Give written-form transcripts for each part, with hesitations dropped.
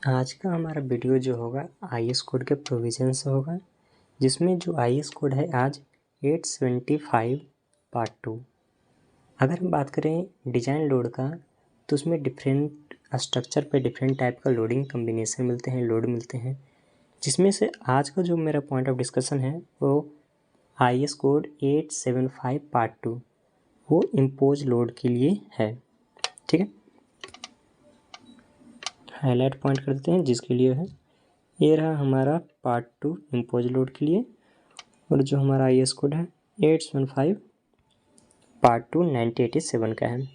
आज का हमारा वीडियो जो होगा IS कोड के प्रोविज़न से होगा, जिसमें जो IS कोड है आज 875 पार्ट 2। अगर हम बात करें डिजाइन लोड का, तो उसमें डिफरेंट स्ट्रक्चर पे डिफरेंट टाइप का लोडिंग कम्बिनेशन मिलते हैं, लोड मिलते हैं, जिसमें से आज का जो मेरा पॉइंट ऑफ डिस्कशन है वो IS कोड 875 पार्ट 2 वो इम्पोज लोड के लिए है। ठीक है, हाईलाइट पॉइंट कर देते हैं जिसके लिए है। ये रहा हमारा पार्ट 2 इम्पोज लोड के लिए, और जो हमारा IS कोड है 875 पार्ट 2 1987 का है।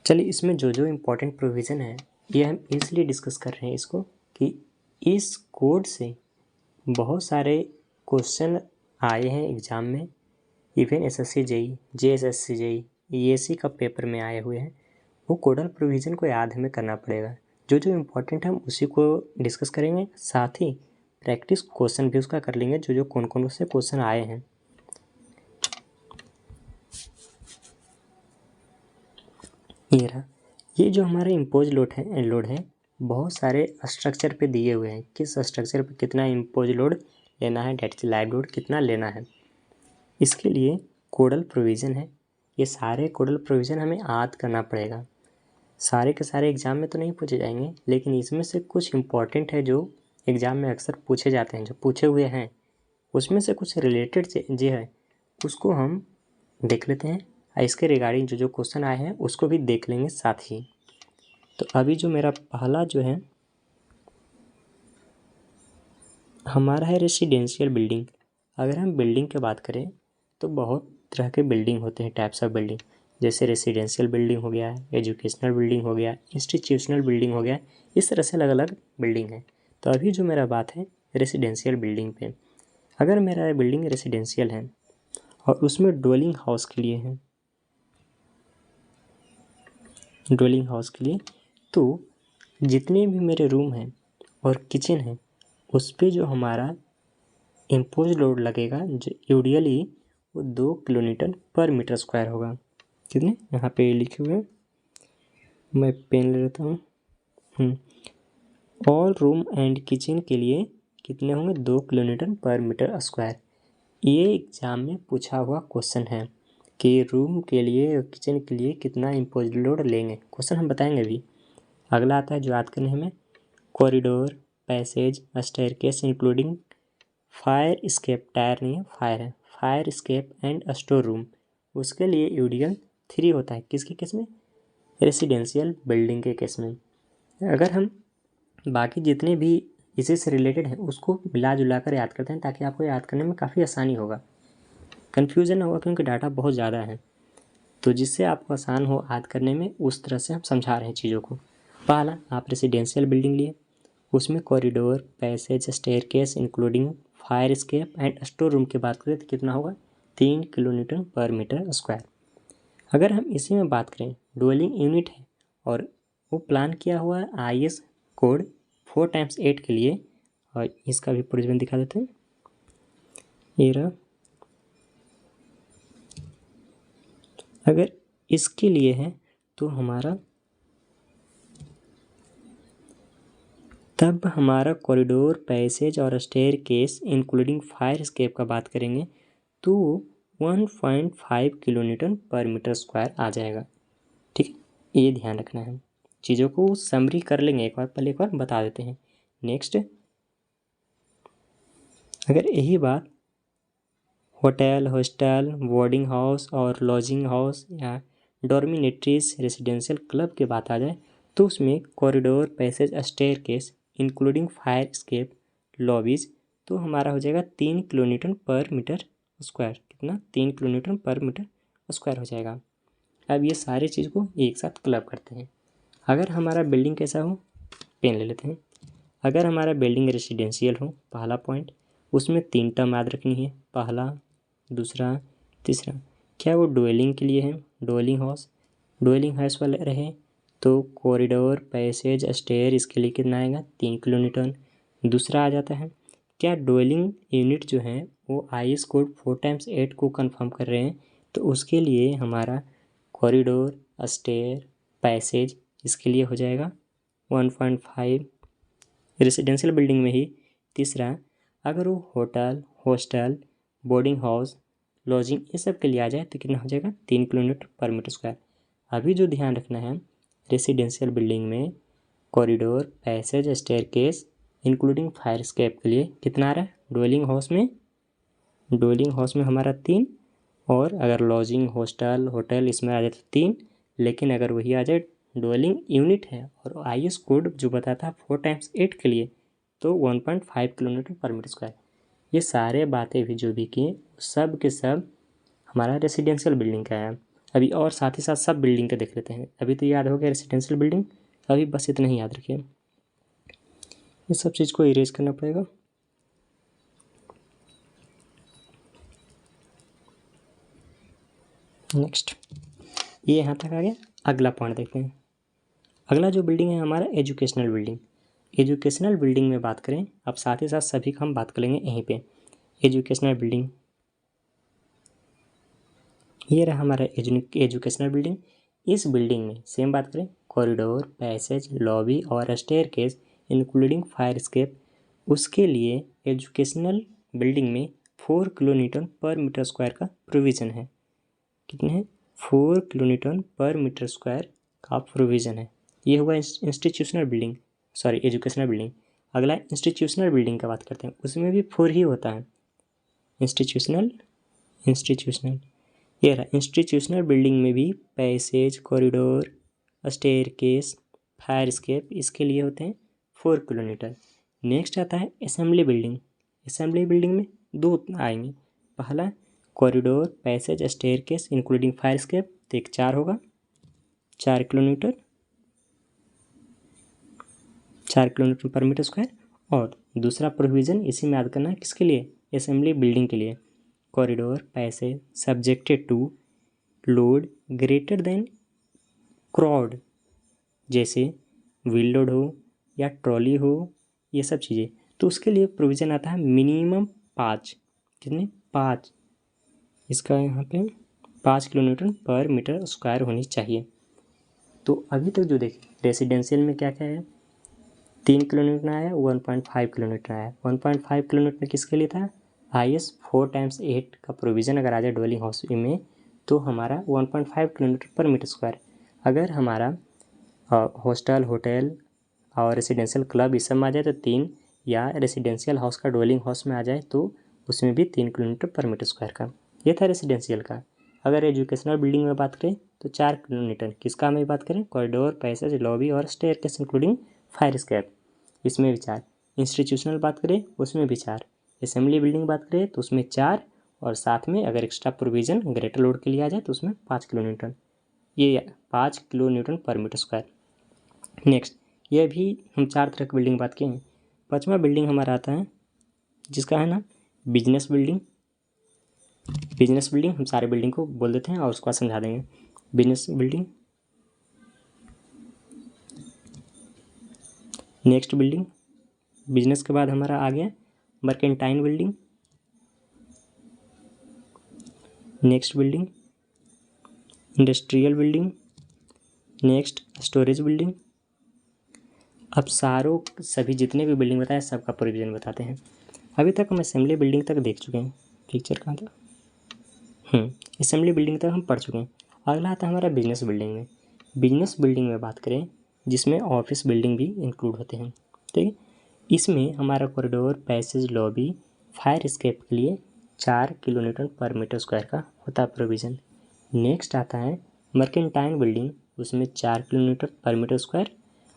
चलिए, इसमें जो जो इम्पोर्टेंट प्रोविज़न है ये हम इसलिए डिस्कस कर रहे हैं इसको कि इस कोड से बहुत सारे क्वेश्चन आए हैं एग्ज़ाम में। Even SSC JEE, JSSC JEE, EAC का पेपर में आए हुए हैं। वो कोडल प्रोविज़न को याद हमें करना पड़ेगा। जो जो इम्पोर्टेंट है हम उसी को डिस्कस करेंगे, साथ ही प्रैक्टिस क्वेश्चन भी उसका कर लेंगे, जो जो कौन कौन से क्वेश्चन आए हैं। ये रहा, ये जो हमारा इम्पोज लोड है बहुत सारे स्ट्रक्चर पे दिए हुए हैं, किस स्ट्रक्चर पे कितना इम्पोज लोड लेना है, डेट लाइव लोड कितना लेना है। इसके लिए कोडल प्रोविज़न है, ये सारे कोडल प्रोविज़न हमें याद करना पड़ेगा। सारे के सारे एग्ज़ाम में तो नहीं पूछे जाएंगे, लेकिन इसमें से कुछ इम्पॉर्टेंट है जो एग्ज़ाम में अक्सर पूछे जाते हैं, जो पूछे हुए हैं उसमें से कुछ रिलेटेड जो है उसको हम देख लेते हैं। इसके रिगार्डिंग जो जो क्वेश्चन आए हैं उसको भी देख लेंगे साथ ही। तो अभी जो मेरा पहला जो है हमारा है रेसिडेंशियल बिल्डिंग। अगर हम बिल्डिंग की बात करें तो बहुत तरह के बिल्डिंग होते हैं, टाइप्स ऑफ बिल्डिंग, जैसे रेसिडेंशियल बिल्डिंग हो गया, एजुकेशनल बिल्डिंग हो गया, इंस्टीट्यूशनल बिल्डिंग हो गया, इस तरह से अलग अलग बिल्डिंग है। तो अभी जो मेरा बात है रेसिडेंशियल बिल्डिंग पे, अगर मेरा बिल्डिंग रेसिडेंशियल है और उसमें ड्वेलिंग हाउस के लिए है, ड्वेलिंग हाउस के लिए, तो जितने भी मेरे रूम हैं और किचन है उस पर जो हमारा इम्पोज लोड लगेगा जो यूडियली वो 2 किलोन्यूटन पर मीटर स्क्वायर होगा। कितने यहाँ पे लिखे हुए हैं, मैं पेन ले लेता हूँ। ऑल रूम एंड किचन के लिए कितने होंगे, 2 किलोन्यूटन पर मीटर स्क्वायर। ये एग्ज़ाम में पूछा हुआ क्वेश्चन है कि रूम के लिए और किचन के लिए कितना इम्पोज लोड लेंगे। क्वेश्चन हम बताएंगे अभी। अगला आता है जो याद करने हमें, corridor, passage, staircase including fire escape, tyre नहीं है, फायर है, fire escape and store room. उसके लिए यूडियल 3 होता है, किसके केस में, रेसिडेंशियल बिल्डिंग के केस में। अगर हम बाकी जितने भी इसी से रिलेटेड हैं उसको मिला जुला कर याद करते हैं ताकि आपको याद करने में काफ़ी आसानी होगा, कन्फ्यूज़न ना होगा, क्योंकि डाटा बहुत ज़्यादा है। तो जिससे आपको आसान हो याद करने में, उस तरह से हम समझा रहे हैं चीज़ों को। पहला, आप रेसिडेंशियल बिल्डिंग लिए, उसमें corridor, passage, staircase including fire escape and store room की बात करें तो कितना होगा, 3 किलोन्यूटन पर मीटर स्क्वायर। अगर हम इसी में बात करें, ड्वेलिंग यूनिट है और वो प्लान किया हुआ है IS कोड 4x8 के लिए, और इसका भी प्रोविज़न दिखा देते हैं। ये रहा, अगर इसके लिए है तो हमारा तब हमारा कॉरिडोर, पैसेज और staircase including fire escape का बात करेंगे तो 1.5 किलोन्यूटन पर मीटर स्क्वायर आ जाएगा। ठीक है, ये ध्यान रखना है। चीज़ों को समरी कर लेंगे एक बार, पहले एक बार बता देते हैं। नेक्स्ट, अगर यही बात होटल, हॉस्टल, बोर्डिंग हाउस और लॉजिंग हाउस या डॉर्मिनेटरीज, रेसिडेंशियल क्लब की बात आ जाए तो उसमें corridor, passage, staircase including fire escape, lobbies, तो हमारा हो जाएगा 3 किलोन्यूटन पर मीटर स्क्वायर। कितना, 3 किलोन्यूटन पर मीटर स्क्वायर हो जाएगा। अब ये सारी चीज़ को एक साथ क्लब करते हैं। अगर हमारा बिल्डिंग कैसा हो, पेन ले लेते हैं। अगर हमारा बिल्डिंग रेसिडेंशियल हो, पहला पॉइंट, उसमें 3 टर्म याद रखनी है, पहला, दूसरा, तीसरा। क्या वो ड्वेलिंग के लिए है, ड्वेलिंग हाउस वाले रहे तो कॉरिडोर, पैसेज, स्टेयर इसके लिए कितना आएगा, 3 किलोन्यूटन। दूसरा आ जाता है, क्या ड्वेलिंग यूनिट जो है वो IS कोड 4x8 को कंफर्म कर रहे हैं, तो उसके लिए हमारा कॉरिडोर, स्टेयर, पैसेज इसके लिए हो जाएगा 1.5 रेसिडेंशियल बिल्डिंग में ही। तीसरा, अगर वो hotel, hostel, boarding house, lodging ये सब के लिए आ जाए तो कितना हो जाएगा 3 किलोमीटर पर मीटर स्क्वायर। अभी जो ध्यान रखना है, रेसिडेंशियल बिल्डिंग में corridor, passage, staircase including fire escape के लिए कितना आ रहा है। डवेलिंग हाउस में हमारा 3, और अगर लॉजिंग, हॉस्टल, होटल इसमें आ जाए तो 3, लेकिन अगर वही आ जाए डवेलिंग यूनिट है और IS कोड जो बताता है 4x8 के लिए तो 1.5 किलोमीटर पर मीटर स्क्वायर। ये सारे बातें भी जो भी किए सब के सब हमारा रेसिडेंशियल बिल्डिंग का है। अभी और साथ ही साथ सब बिल्डिंग का देख लेते हैं। अभी तो याद हो गया रेसिडेंशियल बिल्डिंग, अभी बस इतना ही याद रखिए, ये सब चीज़ को इरेज करना पड़ेगा। नेक्स्ट, ये यहाँ तक आ गया। अगला पॉइंट देखते हैं। अगला जो बिल्डिंग है हमारा एजुकेशनल बिल्डिंग। एजुकेशनल बिल्डिंग में बात करें, अब साथ ही साथ सभी का हम बात कर लेंगे यहीं पे। एजुकेशनल बिल्डिंग, ये रहा हमारा एजुकेशनल बिल्डिंग। इस बिल्डिंग में सेम बात करें, कॉरिडोर, पैसेज, लॉबी और स्टेयरकेस इंक्लूडिंग फायर एस्केप, उसके लिए एजुकेशनल बिल्डिंग में 4 किलोन्यूटन पर मीटर स्क्वायर का प्रोविज़न है। कितने हैं? 4 किलोन्यूटन पर मीटर स्क्वायर का प्रोविज़न है। ये हुआ institutional building, sorry educational building. अगला इंस्टीट्यूशनल बिल्डिंग का बात करते हैं, उसमें भी 4 ही होता है। इंस्टीट्यूशनल ये रहा। इंस्टीट्यूशनल बिल्डिंग में भी passage, corridor, staircase, fire escape इसके लिए होते हैं 4 किलोमीटर। नेक्स्ट आता है असेंबली बिल्डिंग। असेंबली बिल्डिंग में 2 आएंगे। पहला corridor, passage, staircase including fire escape, तो एक 4 होगा, 4 किलोमीटर पर मीटर स्क्वायर। और दूसरा प्रोविज़न इसी में याद करना है, किसके लिए? असेंबली बिल्डिंग के लिए। Corridor, passage subjected to load greater than crowd, जैसे व्हील लोड हो या ट्रॉली हो, ये सब चीज़ें, तो उसके लिए प्रोविज़न आता है मिनिमम 5, कितने? 5, इसका यहाँ पे 5 किलोमीटर पर मीटर स्क्वायर होनी चाहिए। तो अभी तक जो देखें रेसिडेंशियल में क्या क्या है, 3 किलोमीटर आया, 1.5 किलोमीटर आया। 1.5 किलोमीटर किसके लिए था? IS 4x8 का प्रोविज़न अगर आ जाए डवेलिंग हाउस में तो हमारा 1.5 किलोमीटर पर मीटर स्क्वायर। अगर हमारा हॉस्टल, होटल और रेसिडेंशियल क्लब इस सब में आ जाए तो 3, या रेसिडेंशियल हाउस का डवेलिंग हाउस में आ जाए तो उसमें भी 3 किलोमीटर पर मीटर स्क्वायर का। ये था रेसिडेंशियल का। अगर एजुकेशनल बिल्डिंग में बात करें तो 4 किलोमीटर। किसका में बात करें? कॉरिडोर, पैसेज, लॉबी और स्टेयरकेस इंक्लूडिंग फायर एस्केप, इसमें भी 4। इंस्टीट्यूशनल बात करें उसमें भी 4। असेंबली बिल्डिंग बात करें तो उसमें 4, और साथ में अगर एक्स्ट्रा प्रोविज़न ग्रेटर लोड के लिए आ जाए तो उसमें 5 किलोमीटर, ये 5 kilonewton per metre square. Next, ये भी हम 4 तरह की बिल्डिंग बात किए हैं। 5वां बिल्डिंग हमारा आता है जिसका है ना बिजनेस बिल्डिंग। बिजनेस बिल्डिंग हम सारे बिल्डिंग को बोल देते हैं और उसको समझा देंगे। Business building, next building, business के बाद हमारा आ गया मर्केंटाइन building. Next building industrial building. Next storage building. अब सभी जितने भी बिल्डिंग बताए सबका प्रोविज़न बताते हैं। अभी तक हम असेंबली बिल्डिंग तक देख चुके हैं। पिक्चर कहाँ था? असेंबली बिल्डिंग तक हम पढ़ चुके हैं। अगला आता है हमारा बिजनेस बिल्डिंग में। बिजनेस बिल्डिंग में बात करें जिसमें ऑफिस बिल्डिंग भी इंक्लूड होते हैं, ठीक है। इसमें हमारा corridor, passage, lobby, fire escape के लिए 4 किलोमीटर पर मीटर स्क्वायर का होता है प्रोविज़न। नेक्स्ट आता है मर्केंटाइन बिल्डिंग, उसमें 4 किलोमीटर पर मीटर स्क्वायर।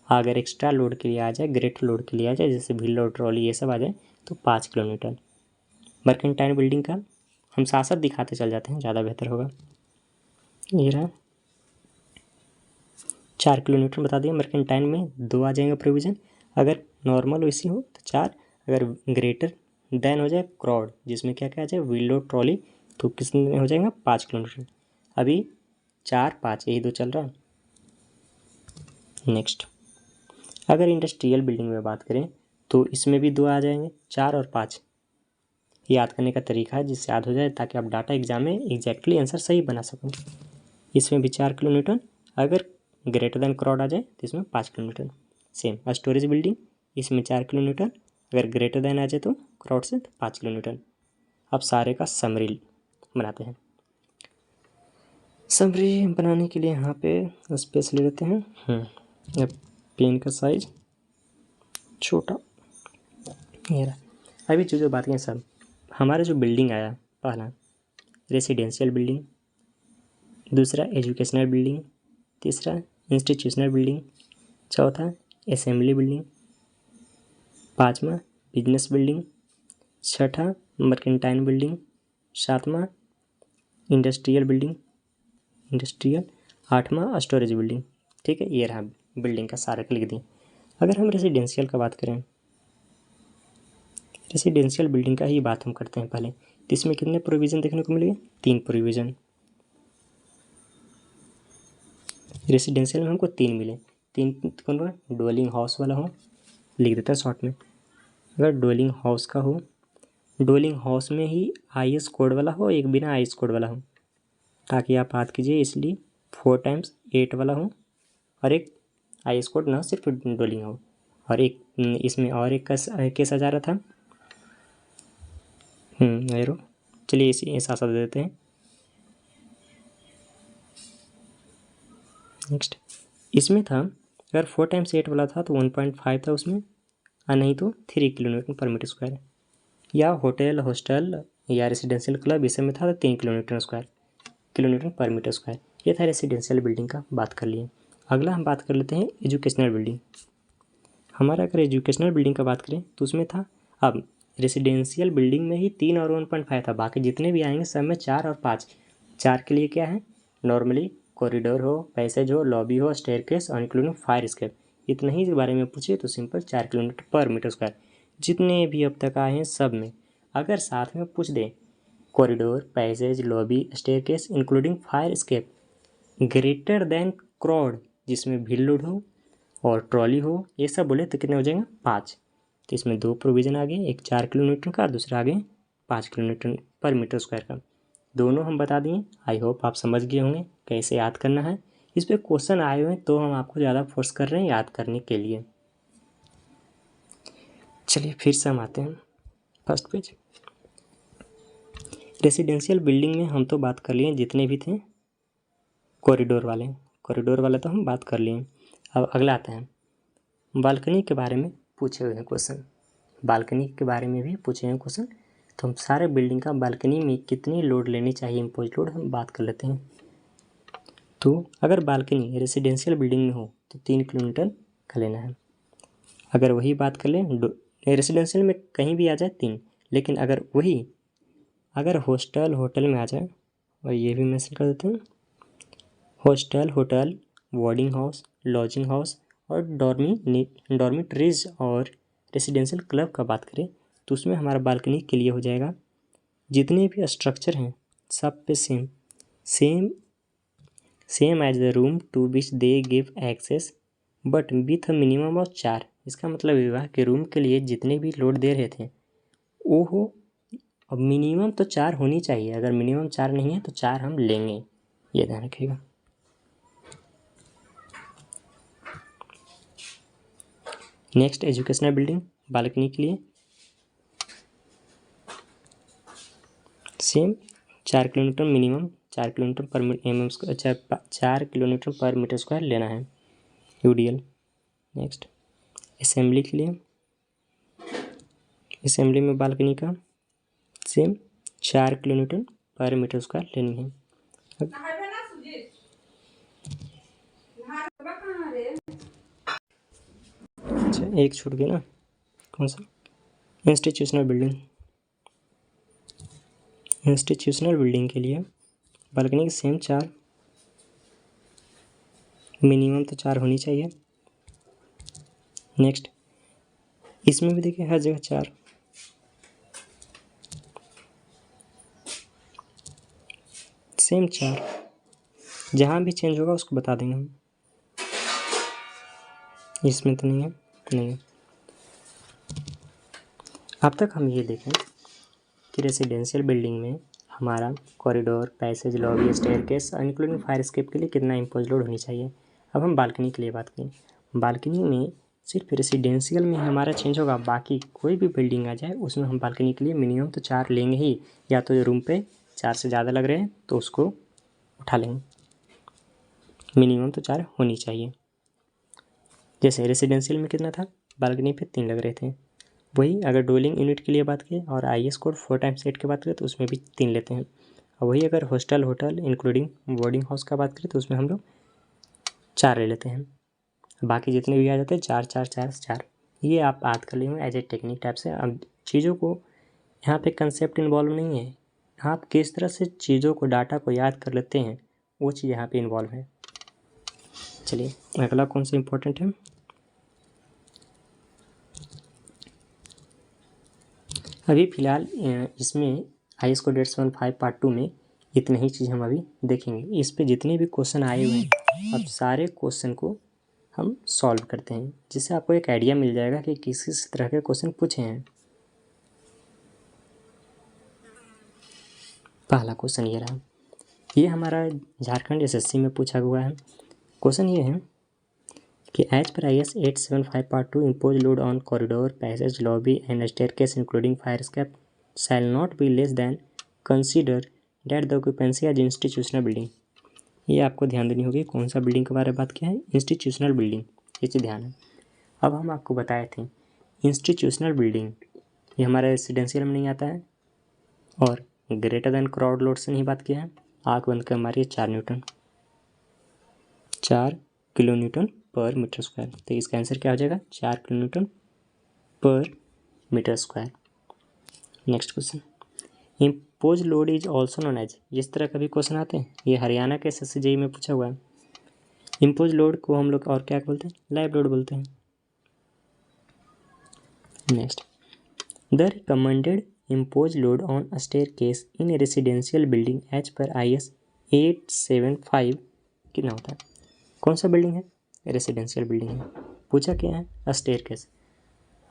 अगर एक्स्ट्रा लोड के लिए आ जाए, ग्रेटर लोड के लिए आ जाए, जैसे व्हील लोड, ट्रॉली ये सब आ जाए तो 5 किलोमीटर। मर्केंटाइन बिल्डिंग का हम साथ साथ दिखाते चल जाते हैं, ज़्यादा बेहतर होगा। ये रहा 4 किलोमीटर बता दिया। मर्केंटाइन में 2 आ जाएंगे प्रोविज़न। अगर नॉर्मल वैसी हो तो 4, अगर ग्रेटर देन हो जाए क्राउड, जिसमें क्या क्या आ जाए, व्हील लोड, ट्रॉली, तो किसमें हो जाएगा 5 किलोमीटर। अभी 4, 5 यही 2 चल रहा है। नेक्स्ट, अगर इंडस्ट्रियल बिल्डिंग में बात करें तो इसमें भी 2 आ जाएंगे, 4 और 5। याद करने का तरीका है जिससे याद हो जाए ताकि आप डाटा एग्जाम में एग्जैक्टली आंसर सही बना सकें। इसमें भी 4 किलोमीटर। अगर ग्रेटर देन क्राउड आ जाए तो इसमें 5 किलोमीटर। सेम स्टोरेज बिल्डिंग, इसमें 4 किलो न्यूटन, अगर ग्रेटर देन आ जाए तो क्राउड से 5 किलो न्यूटन। अब सारे का समरी बनाते हैं। समरी बनाने के लिए यहाँ पे स्पेस ले लेते हैं। अब पेन का साइज छोटा, ये रहा। अभी जो बात करें सब, हमारा जो बिल्डिंग आया, पहला रेसिडेंशियल बिल्डिंग, दूसरा एजुकेशनल बिल्डिंग, तीसरा इंस्टीट्यूशनल बिल्डिंग, चौथा असेंबली बिल्डिंग, पाँचवा बिजनेस बिल्डिंग, छठा मर्केंटाइन बिल्डिंग, सातवां इंडस्ट्रियल बिल्डिंग, आठवां स्टोरेज बिल्डिंग। ठीक है, ये रहा बिल्डिंग का सारा लिख दिए। अगर हम रेसिडेंशियल का बात करें, रेसिडेंशियल बिल्डिंग का ही बात हम करते हैं पहले। तो इसमें कितने प्रोविज़न देखने को मिलेंगे? 3 प्रोविज़न। रेसिडेंशियल में हमको 3 मिले। 3 कौन सा? डवेलिंग हाउस वाला हो, लिख देता है शॉर्ट में। अगर डवेलिंग हाउस का हो, डवेलिंग हाउस में ही IS कोड वाला हो, एक बिना IS कोड वाला हो, ताकि आप याद कीजिए। इसलिए 4 टाइम्स 8 वाला हो, और एक IS कोड ना सिर्फ डवेलिंग हो। और एक इसमें और एक कैसा जा रहा था, एरो, चलिए इसी साथ साथ दे देते हैं। नेक्स्ट इसमें था, अगर 4 टाइम्स 8 वाला था तो 1.5 था उसमें, और नहीं तो 3 kilo newton per metre square. या होटल, हॉस्टल या रेसिडेंशियल क्लब इस में था तो 3 kilo newton per metre square. ये था रेसिडेंशियल बिल्डिंग का, बात कर लिए। अगला हम बात कर लेते हैं एजुकेशनल बिल्डिंग। हमारा अगर एजुकेशनल बिल्डिंग का बात करें तो उसमें था, अब रेसिडेंशियल बिल्डिंग में ही 3 और 1.5 था, बाकी जितने भी आएंगे सब में 4 और 5। 4 के लिए क्या है, नॉर्मली कॉरिडोर हो, पैसेज हो, लॉबी हो, स्टेयरकेस और इंक्लूडिंग फायर एस्केप। इतना ही के बारे में पूछे तो simple 4 kilometre per metre square. जितने भी अब तक आए हैं सब में अगर साथ में पूछ दे corridor, passage, lobby, staircase including fire escape greater than crowd, जिसमें भीड़ लोड हो और ट्रॉली हो, ये सब बोले तो कितने हो जाएंगे? 5। तो इसमें 2 प्रोविज़न आ गए, एक 4 किलो न्यूटन का, दूसरा आ गए 5 kilo newton per metre square का। दोनों हम बता दिए। आई होप आप समझ गए होंगे कैसे याद करना है। इस पर क्वेश्चन आए हुए हैं तो हम आपको ज़्यादा फोर्स कर रहे हैं याद करने के लिए। चलिए फिर से हम आते हैं फर्स्ट पेज। रेसिडेंशियल बिल्डिंग में हम तो बात कर लिए जितने भी थे, कॉरिडोर वाले तो हम बात कर लिए। अब अगला आता है बालकनी के बारे में पूछे हुए हैं क्वेश्चन। बालकनी के बारे में भी पूछे हैं क्वेश्चन, तो हम सारे बिल्डिंग का बालकनी में कितनी लोड लेनी चाहिए, इम्पोज लोड, हम बात कर लेते हैं। तो अगर बालकनी रेसिडेंशियल बिल्डिंग में हो तो 3 किलोमीटर का लेना है। अगर वही बात कर लें रेसिडेंशियल में कहीं भी आ जाए 3, लेकिन अगर हॉस्टल होटल में आ जाए, और ये भी मेंशन कर देते हैं, hostel, hotel, boarding house, lodging house और डॉर्मिटरीज और रेसिडेंशियल क्लब का बात करें तो उसमें हमारा बालकनी के लिए हो जाएगा, जितने भी स्ट्रक्चर हैं सब पे same as the room to which they give access but with a minimum of 4। इसका मतलब ये हुआ कि रूम के लिए जितने भी लोड दे रहे थे वो हो, अब मिनिमम तो 4 होनी चाहिए, अगर मिनिमम 4 नहीं है तो 4 हम लेंगे, ये ध्यान रखिएगा। नेक्स्ट एजुकेशनल बिल्डिंग बालकनी के लिए सेम 4 किलोमीटर मिनिमम, 4 किलोमीटर पर mm स्क्वायर, अच्छा 4 किलोमीटर पर मीटर स्क्वायर लेना है, UDL। नेक्स्ट असेंबली के लिए, असेंबली में बालकनी का same 4 kilometre per metre square लेनी है। अच्छा एक छूट गया ना, कौन सा? इंस्टीट्यूशनल बिल्डिंग के लिए बालकनी की सेम 4, मिनिमम तो 4 होनी चाहिए। नेक्स्ट इसमें भी देखिए हर जगह 4, सेम 4, जहाँ भी चेंज होगा उसको बता देंगे हम। इसमें तो नहीं है। अब तक हम ये देखें कि रेसिडेंशियल बिल्डिंग में हमारा corridor, passage, lobby, staircase including fire escape के लिए कितना इम्पोज लोड होनी चाहिए। अब हम बालकनी के लिए बात करें। बालकनी में सिर्फ रेसिडेंशियल में हमारा चेंज होगा, बाकी कोई भी बिल्डिंग आ जाए उसमें हम बालकनी के लिए मिनिमम तो 4 लेंगे ही, या तो रूम पे 4 से ज़्यादा लग रहे हैं तो उसको उठा लेंगे, मिनिमम तो 4 होनी चाहिए। जैसे रेसिडेंशियल में कितना था, बालकनी पे 3 लग रहे थे, वही अगर डोलिंग यूनिट के लिए बात करें और IS कोड 4x8 की बात करें तो उसमें भी 3 लेते हैं। और वही अगर hostel hotel including boarding house का बात करें तो उसमें हम लोग 4 ले लेते हैं, बाकी जितने भी आ जाते हैं 4 4 4 4। ये आप याद कर लेंगे एज ए टेक्निक टाइप से। अब चीज़ों को यहाँ पे कंसेप्ट इन्वॉल्व नहीं है, आप किस तरह से चीज़ों को डाटा को याद कर लेते हैं वो चीज़ यहाँ पे इन्वॉल्व है। चलिए अगला कौन सा इम्पोर्टेंट है, अभी फ़िलहाल इसमें IS कोड 875 पार्ट 2 में इतने ही चीज़ हम अभी देखेंगे। इस पे जितने भी क्वेश्चन आए हुए हैं अब सारे क्वेश्चन को हम सॉल्व करते हैं, जिससे आपको एक आइडिया मिल जाएगा कि किस किस तरह के क्वेश्चन पूछे हैं। पहला क्वेश्चन ये रहा, ये हमारा झारखंड SSC में पूछा हुआ है। क्वेश्चन ये है कि as per IS 875 part 2 impose load on corridor passage lobby and staircase including fire escape shall not be less than consider that the occupancy as institutional building. ये आपको ध्यान देनी होगी, कौन सा बिल्डिंग के बारे में बात किया है, इंस्टीट्यूशनल बिल्डिंग, ये चीज़ ध्यान है। अब हम आपको बताए थे इंस्टीट्यूशनल बिल्डिंग ये हमारे रेसिडेंशियल में नहीं आता है और ग्रेटर देन क्राउड लोड से नहीं बात किया है। आँख बंद कर मारिए, 4 kilo newton per metre square, तो इसका आंसर क्या हो जाएगा, 4 kilo newton per metre square. Next question, impose load is also known as, इस तरह का भी क्वेश्चन आते हैं, ये हरियाणा के SSC में पूछा हुआ है। इम्पोज लोड को हम लोग और क्या बोलते हैं, लाइव लोड बोलते हैं। Next, the recommended impose load on a staircase in a residential building as per IS 875 कितना होता है, कौन सा बिल्डिंग है, रेसिडेंशियल बिल्डिंग है, पूछा क्या है, अ स्टेयरकेस।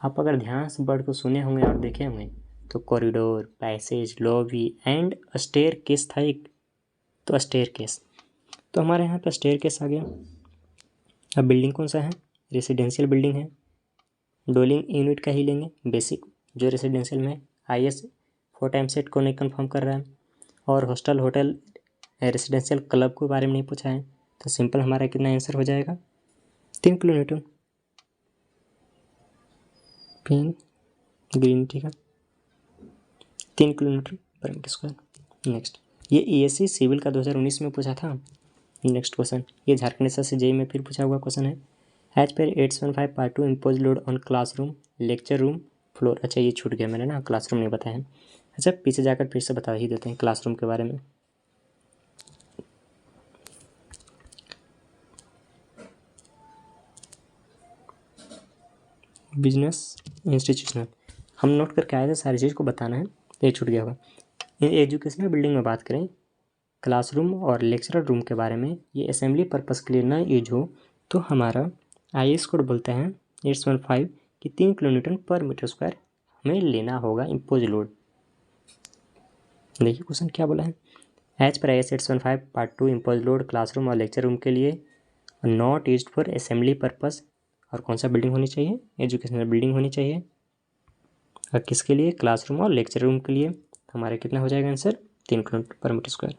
आप अगर ध्यान से वर्ड को सुने होंगे और देखे होंगे तो corridor passage lobby and staircase था एक, तो स्टेयरकेस, तो हमारे यहाँ पे स्टेयरकेस आ गया। अब बिल्डिंग कौन सा है, रेसिडेंशियल बिल्डिंग है, डोलिंग यूनिट का ही लेंगे बेसिक जो रेसिडेंशियल में IS 4x8 को नहीं कंफर्म कर रहा है, और हॉस्टल होटल रेसिडेंशियल क्लब के बारे में नहीं पूछा है, तो सिंपल हमारा कितना आंसर हो जाएगा, 3 किलो न्यूटन, पिंक ग्रीन, ठीक है, 3 किलो मीटर पर मीटर स्क्वायर। नेक्स्ट, ये ESC सिविल का 2019 में पूछा था। नेक्स्ट क्वेश्चन, ये झारखंड SSC में फिर पूछा हुआ क्वेश्चन है, as per 875 part 2 impose load on classroom lecture room floor. अच्छा ये छूट गया मैंने ना, क्लासरूम नहीं बताया है। अच्छा पीछे जाकर फिर से बता ही देते हैं क्लासरूम के बारे में। बिजनेस इंस्टीट्यूशनल हम नोट करके आए थे, सारी चीज़ को बताना है, ये छूट गया होगा। एजुकेशनल बिल्डिंग में बात करें क्लासरूम और लेक्चरर रूम के बारे में, ये असेंबली पर्पस के लिए ना यूज हो तो हमारा IS कोड बोलते हैं 815 कि 3 kilo newton per metre square हमें लेना होगा इम्पोज लोड। देखिए क्वेश्चन क्या बोला है, as per IS 815 part 2 impose load classroom और लेक्चर रूम के लिए not used for assembly purpose, और कौन सा बिल्डिंग होनी चाहिए, एजुकेशनल बिल्डिंग होनी चाहिए, और किसके लिए, क्लासरूम और लेक्चर रूम के लिए। हमारा कितना हो जाएगा answer, 3 kilo per metre square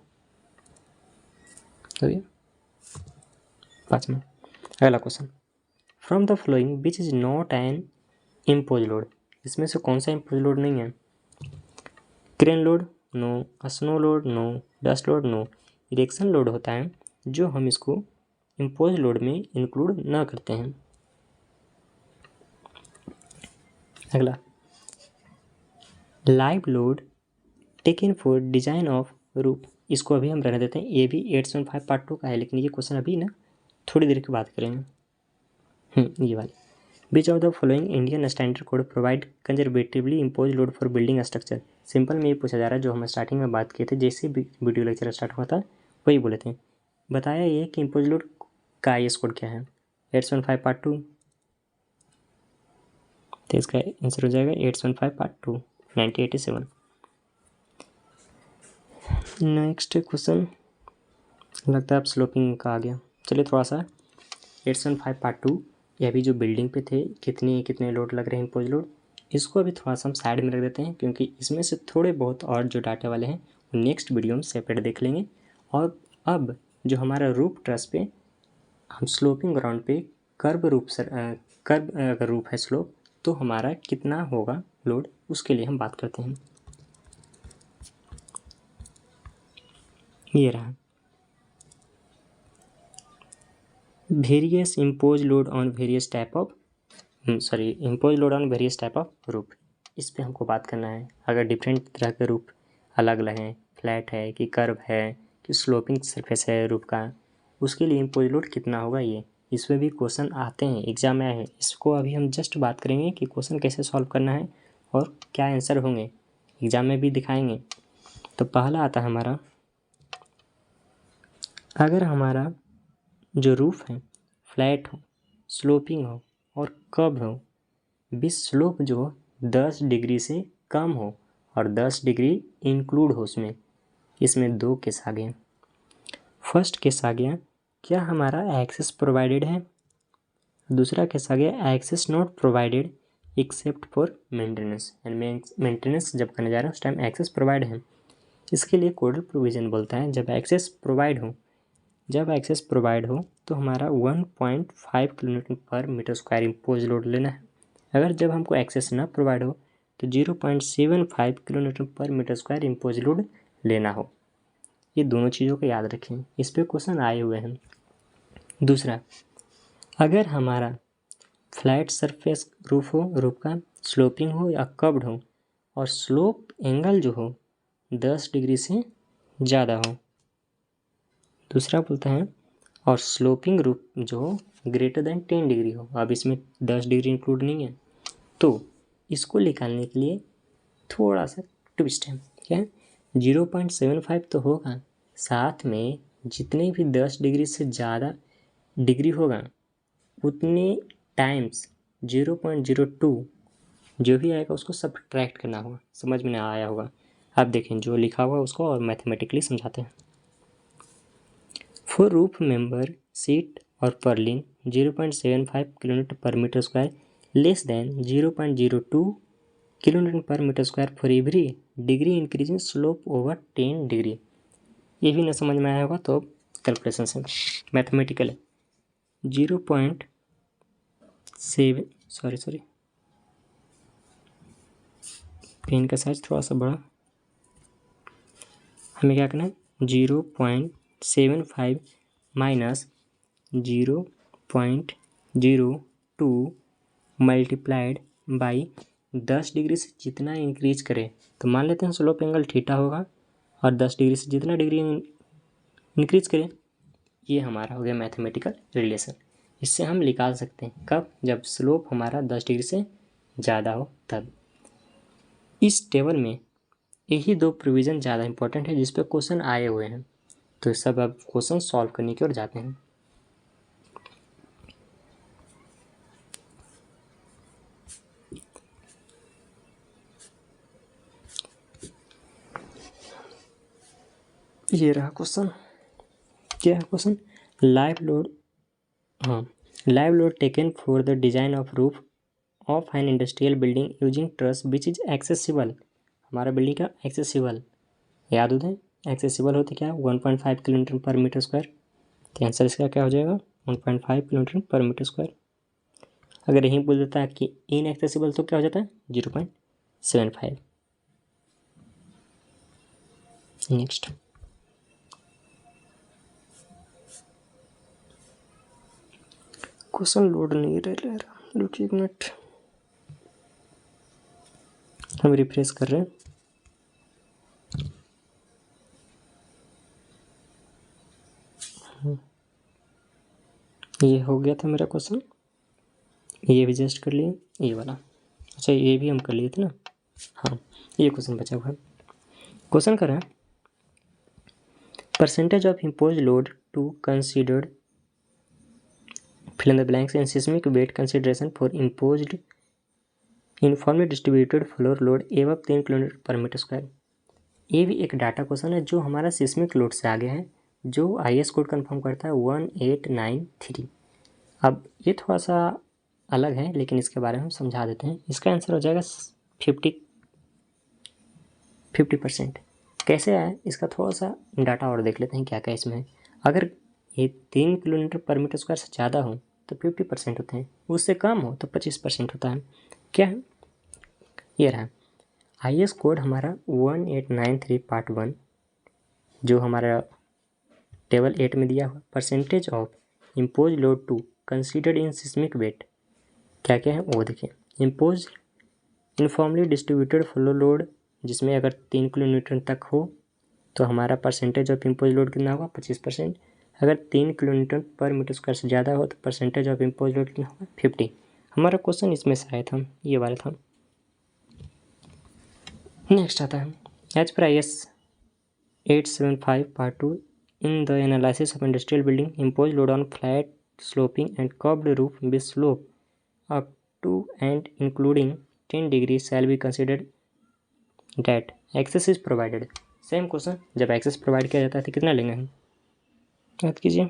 हो गया। 5वां, अगला question, from the following which is not an impose load, इसमें से कौन सा इम्पोज लोड नहीं है, crane load no, snow load no, dust load no, erection load होता है जो हम इसको इम्पोज लोड में इंक्लूड ना करते हैं। अगला, live load taken for design of roof, इसको अभी हम रहने देते हैं, ये भी 875 पार्ट 2 का है, लेकिन ये क्वेश्चन अभी ना थोड़ी देर के बाद करेंगे। ये वाली, which of the following Indian standard code provide conservatively impose load for building structure. Simple में ये पूछा जा रहा है जो हम स्टार्टिंग में बात किए थे, जैसे वीडियो लेक्चर स्टार्ट हुआ था वही बोले थे। बताया ये कि इम्पोज लोड का IS कोड क्या है, 875 पार्ट 2, तो इसका आंसर हो जाएगा 875 पार्ट 2 1987। नेक्स्ट क्वेश्चन लगता है अब स्लोपिंग का आ गया, चलिए थोड़ा सा 875 पार्ट 2 ये अभी जो बिल्डिंग पे थे कितने कितने लोड लग रहे हैं इम्पोज लोड, इसको अभी थोड़ा सा हम साइड में रख देते हैं, क्योंकि इसमें से थोड़े बहुत और जो डाटा वाले हैं वो नेक्स्ट वीडियो में सेपरेट देख लेंगे। और अब जो हमारा रूफ ट्रस पे हम स्लोपिंग ग्राउंड पे कर्व अगर रूफ है स्लोप, तो हमारा कितना होगा लोड, उसके लिए हम बात करते हैं। ये रहा various impose load on various type of impose load on various type of roof. इस पे हमको बात करना है। अगर डिफरेंट तरह के रूफ अलग अलग हैं, फ्लैट है कि कर्व है कि स्लोपिंग सरफेस है रूफ का, उसके लिए इम्पोज लोड कितना होगा। ये इसमें भी क्वेश्चन आते हैं, एग्जाम में आए हैं। इसको अभी हम जस्ट बात करेंगे कि क्वेश्चन कैसे सॉल्व करना है और क्या आंसर होंगे, एग्जाम में भी दिखाएंगे। तो पहला आता है हमारा, अगर हमारा जो रूफ है फ्लैट हो, स्लोपिंग हो और कर्व हो, विथ स्लोप जो 10 डिग्री से कम हो और 10 डिग्री इंक्लूड हो उसमें, इसमें दो केस आ गए। फर्स्ट केस आ गया, क्या हमारा एक्सेस प्रोवाइडेड है। दूसरा केस आ गया, access not provided except for maintenance. यानी मेंटेनेंस जब करने जा रहे हैं उस टाइम एक्सेस प्रोवाइड है। इसके लिए कोडल प्रोविजन बोलता है जब एक्सेस प्रोवाइड हो, तो हमारा 1.5 kilometre per metre square impose load लेना है। अगर जब हमको एक्सेस ना प्रोवाइड हो तो 0.75 kilometre per metre square impose load लेना हो। ये दोनों चीज़ों को याद रखें, इस पे क्वेश्चन आए हुए हैं। दूसरा, अगर हमारा फ्लैट सरफेस रूफ हो, रूफ का स्लोपिंग हो या कर्व्ड हो और स्लोप एंगल जो हो 10 डिग्री से ज़्यादा हो। दूसरा बोलता है और स्लोपिंग रूफ जो हो ग्रेटर देन 10 डिग्री हो। अब इसमें 10 डिग्री इंक्लूड नहीं है, तो इसको निकालने के लिए थोड़ा सा ट्विस्ट है। क्या 0.75 तो होगा, साथ में जितने भी 10 डिग्री से ज़्यादा डिग्री होगा उतने टाइम्स 0.02 जो भी आएगा उसको सब्ट्रैक्ट करना होगा। समझ में ना आया होगा, आप देखें जो लिखा हुआ उसको और मैथमेटिकली समझाते हैं। फॉर रूफ मेंबर सीट और purlin 0.75 kilometre per metre square less than 0.02 kilometre per metre square for every degree increasing slope over 10 degree. ये भी ना समझ में आया होगा तो कैलकुलेशन से मैथमेटिकल है। 0.7 सॉरी पेन का साइज थोड़ा सा बड़ा, हमें क्या करना है 0.75 माइनस 0.02 मल्टीप्लाइड बाई 10 डिग्री से जितना इंक्रीज करे, तो मान लेते हैं स्लोप एंगल थीटा होगा और 10 डिग्री से जितना डिग्री इंक्रीज करे, ये हमारा हो गया मैथमेटिकल रिलेशन। इससे हम निकाल सकते हैं कब, जब स्लोप हमारा 10 डिग्री से ज़्यादा हो तब। इस टेबल में यही दो प्रोविज़न ज़्यादा इंपॉर्टेंट है जिस पे क्वेश्चन आए हुए हैं, तो सब अब क्वेश्चन सॉल्व करने की ओर जाते हैं। ये रहा क्वेश्चन। क्या है question, live load taken for the design of roof of an industrial building using truss which is accessible. हमारा बिल्डिंग का एक्सेसिबल याद होता है, एक्सेसिबल होते क्या 1.5 किलोमीटर पर मीटर स्क्वायर, तो आंसर इसका क्या हो जाएगा 1.5 किलोमीटर पर मीटर स्क्वायर। अगर यहीं बोल देता है कि इनएक्सेसिबल तो क्या हो जाता है 0.75। नेक्स्ट क्वेश्चन लोड नहीं ले रहा, रुकिए एक मिनट, हम रिफ्रेश कर रहे हैं। ये हो गया था मेरा क्वेश्चन, ये भी जस्ट कर लिए, ये वाला अच्छा ये भी हम कर लिए थे ना। हाँ ये क्वेश्चन बचा हुआ है। क्वेश्चन कर रहा है percentage of impose load to considered fill in the blanks in seismic weight consideration for imposed uniformly distributed floor load above 3 kilometre per metre square. ये भी एक डाटा क्वेश्चन है जो हमारा सिस्मिक लोड से आगे है, जो IS कोड कंफर्म करता है 1893। अब ये थोड़ा सा अलग है, लेकिन इसके बारे में हम समझा देते हैं। इसका आंसर हो जाएगा 50%। कैसे आया, इसका थोड़ा सा डाटा और देख लेते हैं क्या क्या इसमें है। अगर ये 3 किलोमीटर पर मीटर स्क्वायर से ज़्यादा हो तो 50% होते हैं, उससे कम हो तो 25% होता है। क्या है, ये रहा IS कोड हमारा 1893 पार्ट 1, जो हमारा टेबल 8 में दिया हुआ। Percentage of impose load to considered in seismic weight, क्या क्या है वो देखिए। Impose uniformly distributed floor load, जिसमें अगर 3 किलोमीटर तक हो तो हमारा परसेंटेज ऑफ इम्पोज लोड कितना होगा, 25%। अगर 3 किलोमीटर पर मीटर स्क्वायर से ज़्यादा हो तो परसेंटेज ऑफ इम्पोज लोड कितना होगा, 50। हमारा क्वेश्चन इसमें से आया था, ये वाला था। नेक्स्ट आता है, as per IS 875 part 2, in the analysis of industrial building, impose load on flat, sloping and curved roof with slope up to and including 10 degrees shall be considered that access is provided। Same question, जब access provide किया जाता है तो कितना लेंगे हम, याद कीजिए।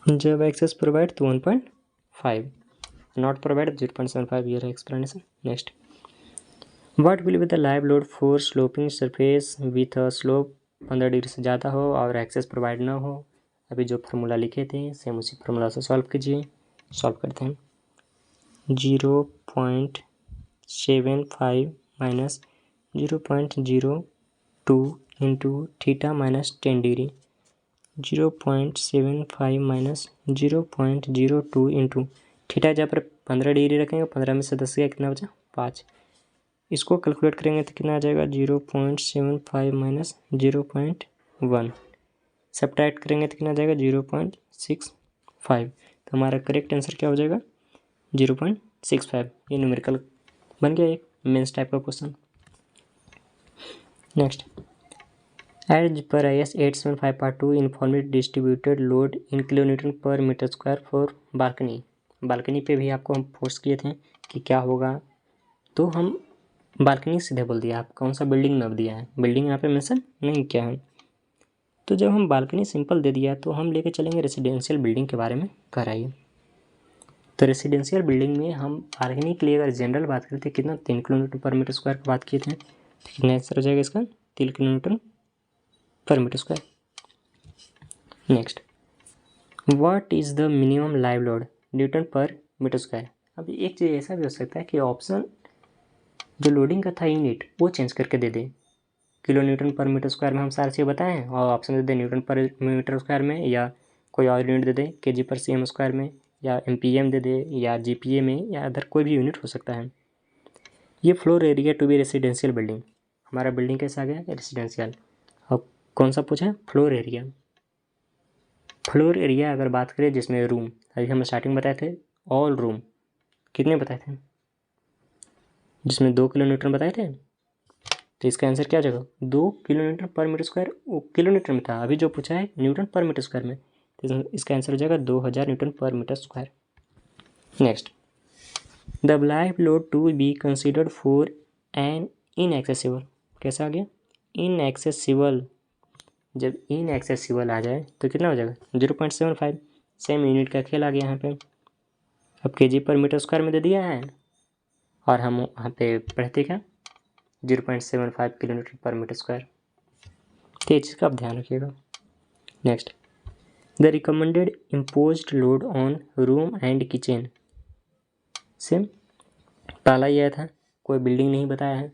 जब एक्सेस प्रोवाइड तो 1.5, नॉट प्रोवाइड 0.75, ये रहा explanation. Next, what will be the live load for sloping surface with a slope 15 degree से ज़्यादा हो और एक्सेस प्रोवाइड ना हो। अभी जो फार्मूला लिखे थे सेम उसी फार्मूला से सॉल्व कीजिए। सॉल्व करते हैं। 0.75 minus 0.02 into theta minus 10 degree, 0.75 minus 0.02 into theta, जहाँ पर 15 डिग्री रखेंगे, 15 में से 10 गया कितना बचा, 5। इसको कैलकुलेट करेंगे तो कितना आ जाएगा, 0.75 माइनस 0.1, सब्ट्रैक्ट करेंगे तो कितना आ जाएगा, 0.65। तो हमारा करेक्ट आंसर क्या हो जाएगा, 0.65। ये न्यूमेरिकल बन गया एक मेंस टाइप का question. Next, as per IS 875 part 2, uniformly distributed load in kilonewton per metre square for balcony. Balcony पे भी आपको हम फोर्स किए थे कि क्या होगा, तो हम बालकनी सीधे बोल दिया। आप कौन सा बिल्डिंग में दिया है, बिल्डिंग यहाँ पे मेंशन नहीं किया है। तो जब हम बालकनी सिंपल दे दिया तो हम लेके चलेंगे रेसिडेंशियल बिल्डिंग के बारे में कराइए। तो रेसिडेंशियल बिल्डिंग में हम बालकनी के लिए अगर जनरल बात करते हैं, कितना 3 किलोमीटर पर मीटर स्क्वायर की बात किए थे, तो कितना आंसर हो जाएगा इसका, 3 kilometre per metre square. Next, what is the minimum live load newton per metre square. अभी एक चीज़ ऐसा भी हो सकता है कि ऑप्शन जो लोडिंग का था यूनिट वो चेंज करके दे दे। Kilo newton per metre square में हम सारी चीज़ बताए हैं, और ऑप्शन दे दे न्यूटन पर मीटर स्क्वायर में, या कोई और यूनिट दे दे kg पर cm स्क्वायर में, या MPM दे दे, या GPA में, या अदर कोई भी यूनिट हो सकता है। ये floor area to be residential building, हमारा बिल्डिंग कैसा आ गया, रेसिडेंशियल। अब कौन सा पूछा है, फ्लोर एरिया। फ्लोर एरिया अगर बात करें जिसमें रूम, अभी हम स्टार्टिंग बताए थे ऑल रूम कितने बताए थे, जिसमें 2 किलोमीटर बताए थे, तो इसका आंसर क्या हो जाएगा, 2 किलोमीटर पर मीटर स्क्वायर। वो किलोमीटर में था, अभी जो पूछा है न्यूटन पर मीटर स्क्वायर में, तो इसका आंसर हो जाएगा 2000 newton per metre square. Next, the live load to be considered for an inaccessible, कैसा आ गया, इनएक्सेसिबल। जब इनएक्सेसिबल आ जाए तो कितना हो जाएगा, 0.75। सेम यूनिट का खेल आ गया यहाँ पे। अब kg पर मीटर स्क्वायर में दे दिया है, और हम वहाँ पे पढ़ते क्या, 0.75 किलोमीटर पर मीटर स्क्वायर। तो ये चीज़ का आप ध्यान रखिएगा। Next, the recommended imposed load on room and kitchen, same पहला ही आया था, कोई बिल्डिंग नहीं बताया है।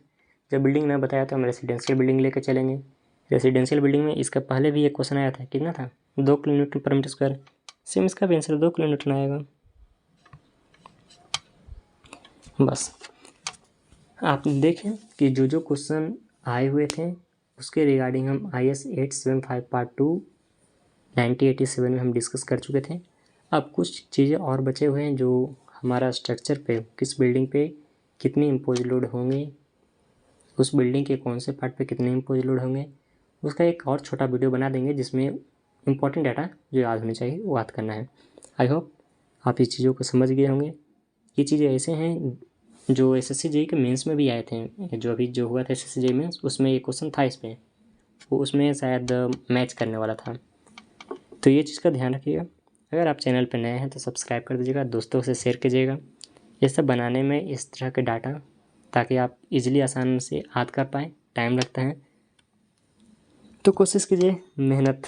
जब बिल्डिंग ना बताया तो हम रेसिडेंशियल बिल्डिंग लेकर चलेंगे। रेसिडेंशियल बिल्डिंग में इसका पहले भी एक क्वेश्चन आया था, कितना था, 2 kilometre per metre square. Same इसका भी आंसर 2 किलोमीटर आएगा। बस आप देखें कि जो जो क्वेश्चन आए हुए थे उसके रिगार्डिंग हम IS 875 पार्ट 2 1987 में हम डिस्कस कर चुके थे। अब कुछ चीज़ें और बचे हुए हैं, जो हमारा स्ट्रक्चर पे, किस बिल्डिंग पे कितनी इम्पोज लोड होंगे, उस बिल्डिंग के कौन से पार्ट पे कितने इम्पोज लोड होंगे, उसका एक और छोटा वीडियो बना देंगे जिसमें इंपॉर्टेंट डाटा जो याद होने चाहिए वो याद करना है। आई होप आप इस चीज़ों को समझ गए होंगे। ये चीज़ें ऐसे हैं जो SSC JEE के मेंस में भी आए थे, जो अभी जो हुआ था SSC JEE मेंस, उसमें एक क्वेश्चन था इस पर, वो उसमें शायद मैच करने वाला था। तो ये चीज़ का ध्यान रखिएगा। अगर आप चैनल पर नए हैं तो सब्सक्राइब कर दीजिएगा, दोस्तों से शेयर कीजिएगा। ये सब बनाने में इस तरह के डाटा, ताकि आप इजीली आसान से याद कर पाएँ, टाइम लगता है। तो कोशिश कीजिए, मेहनत